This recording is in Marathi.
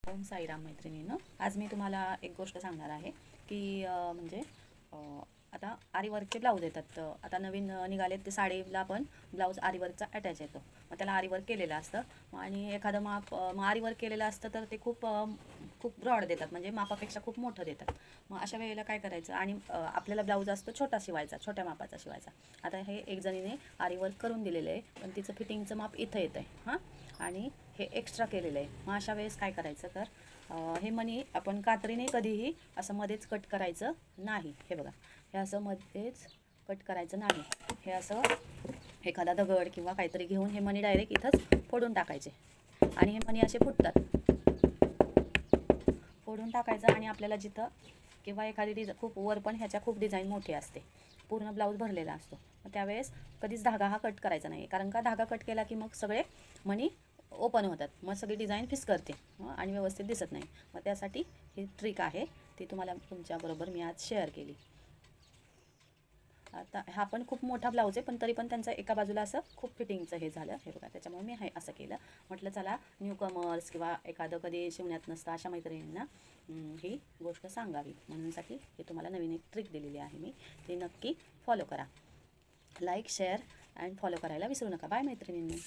ओम साईराम मैत्रिणींनो, आज मी तुम्हाला एक गोष्ट सांगणार आहे की म्हणजे आता आरीवर्कचे ब्लाऊज येतात. आता नवीन निघालेत ते साडीला पण ब्लाऊज आरीवर्कचा अटॅच येतो. मग त्याला आरीवर्क केलेलं असतं आणि एखादं माप मग आरीवर्क केलेलं असतं तर ते खूप ब्रॉड देतात, म्हणजे मापापेक्षा खूप मोठं देतात. मग अशा वेळेला काय करायचं, आणि आपल्याला ब्लाऊज असतो छोटा शिवायचा, छोट्या मापाचा शिवायचा. आता हे एक जणीने आरीवर्क करून दिलेलं आहे, पण तिचं फिटिंगचं माप इथं येतं आहे हां, आणि हे एक्स्ट्रा केलेलं आहे. मग अशा वेळेस काय करायचं, तर हे मणी आपण कात्रीने कधीही असं मध्येच कट करायचं नाही. हे बघा, हे असं मध्येच कट करायचं नाही. हे असं एखादा दगड किंवा काहीतरी घेऊन हे मणी डायरेक्ट इथंच फोडून टाकायचे, आणि हे मणी असे फुटतात. फोडून टाकायचं, आणि आपल्याला जिथं किंवा एखादी खूप वर पण ह्याच्या खूप डिझाईन मोठी असते, पूर्ण ब्लाऊज भरलेला असतो. मग त्यावेळेस कधीच धागा हा कट करायचा नाही, कारण का धागा कट केला की मग सगळे मणी ओपन होतात, मग सगळी डिझाईन फिसकरते आणि व्यवस्थित दिसत नाही. मग त्यासाठी ही ट्रिक आहे, ती तुम्हाला तुमच्याबरोबर मी आज शेअर केली. आता हा पण खूप मोठा ब्लाऊज आहे, पण तरी पण त्यांचं एका बाजूला असं खूप फिटिंगचं हे झालं. हे बघा, त्याच्यामुळे मी हे असं केलं. म्हटलं चला न्यू कमर्स किंवा एखादं कधी शिवण्यात नसतं अशा मैत्रिणींना ही गोष्ट सांगावी, म्हणूनसाठी हे तुम्हाला नवीन एक ट्रिक दिलेली आहे मी. ती नक्की फॉलो करा. लाईक, शेअर अँड फॉलो करायला विसरू नका. बाय मैत्रिणींनी.